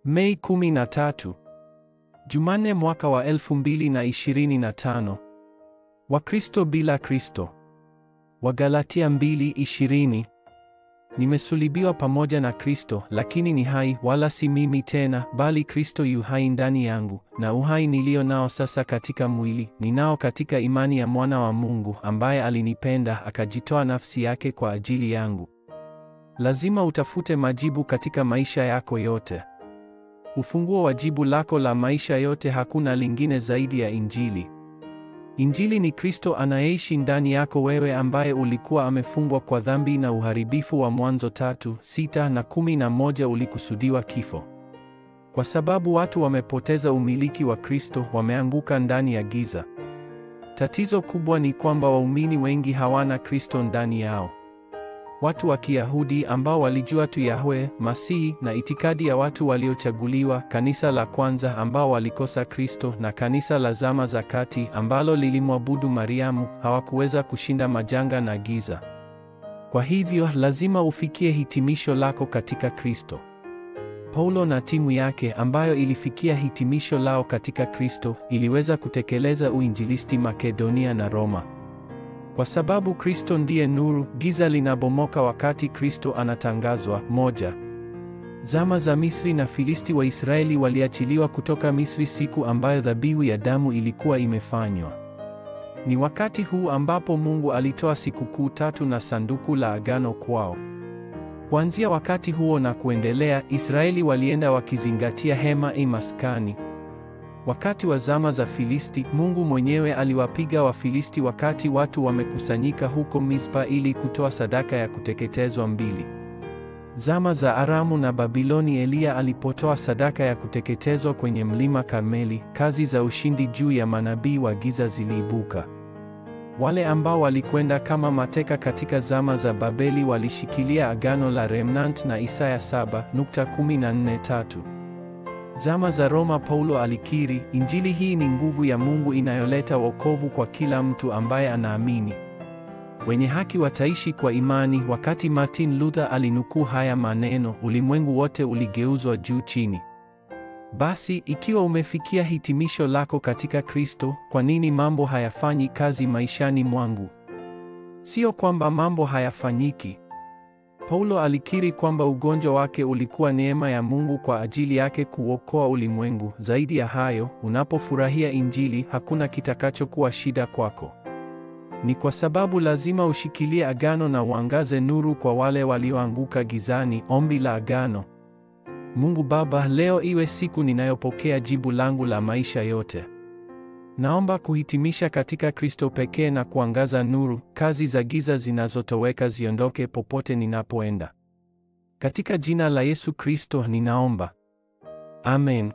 Mei 13. Jumanne mwaka wa 2025. Wakristo bila Kristo. Wagalatia 2:20. Nimesulubiwa pamoja na Kristo, lakini ni hai, wala si mimi tena, bali Kristo yu hai ndani yangu, na uhai nilio nao sasa katika mwili, ninao katika imani ya Mwana wa Mungu, ambaye alinipenda akajitoa nafsi yake kwa ajili yangu. Lazima utafute majibu katika maisha yako yote. Ufunguo wa jibu lako la maisha yote hakuna lingine zaidi ya Injili. Injili ni Kristo anayeishi ndani yako wewe, ambaye ulikuwa amefungwa kwa dhambi na uharibifu wa Mwanzo 3:6 na 11 ulikusudiwa kifo. Kwa sababu watu wamepoteza umiliki wa Kristo, wameanguka ndani ya giza. Tatizo kubwa ni kwamba waumini wengi hawana Kristo ndani yao. Watu wa Kiyahudi ambao walijua tu Yahwe, Masihi na itikadi ya watu waliochaguliwa, kanisa la kwanza ambao walikosa Kristo, na kanisa la zama za kati ambalo lilimwabudu Mariamu, hawakuweza kushinda majanga na giza. Kwa hivyo, lazima ufikie hitimisho lako katika Kristo. Paulo na timu yake ambayo ilifikia hitimisho lao katika Kristo, iliweza kutekeleza uinjilisti Makedonia na Roma. Kwa sababu Kristo ndiye nuru, giza linabomoka wakati Kristo anatangazwa. 1. Zama za Misri na Filisti. Waisraeli waliachiliwa kutoka Misri siku ambayo dhabihu ya damu ilikuwa imefanywa. Ni wakati huu ambapo Mungu alitoa sikukuu 3 na sanduku la agano kwao. Kuanzia wakati huo na kuendelea, Israeli walienda wakizingatia hema maskani. Wakati wa zama za Filisti, Mungu mwenyewe aliwapiga Wafilisti wakati watu wamekusanyika huko Mispa ili kutoa sadaka ya kuteketezwa 2. Zama za Aramu na Babiloni, Eliya alipotoa sadaka ya kuteketezwa kwenye mlima Karmeli, kazi za ushindi juu ya manabii wa giza ziliibuka. Wale ambao walikwenda kama mateka katika zama za Babeli walishikilia agano la Remnant na Isaya 7:14-3. Zama za Roma, Paulo alikiri, Injili hii ni nguvu ya Mungu inayoleta wokovu kwa kila mtu ambaye anaamini. Wenye haki wataishi kwa imani. Wakati Martin Luther alinukuu haya maneno, ulimwengu wote uligeuzwa juu chini. Basi, ikiwa umefikia hitimisho lako katika Kristo, kwa nini mambo hayafanyi kazi maishani mwangu? Sio kwamba mambo hayafanyiki. Paulo alikiri kwamba ugonjwa wake ulikuwa neema ya Mungu kwa ajili yake kuokoa ulimwengu. Zaidi ya hayo, unapofurahia Injili, hakuna kitakachokuwa shida kwako. Ni kwa sababu lazima ushikilie agano na uangaze nuru kwa wale walioanguka gizani. Ombi la agano. Mungu Baba, leo iwe siku ninayopokea jibu langu la maisha yote. Naomba kuhitimisha katika Kristo pekee na kuangaza nuru. Kazi za giza zinazotoweka ziondoke popote ninapoenda. Katika jina la Yesu Kristo ninaomba. Amen.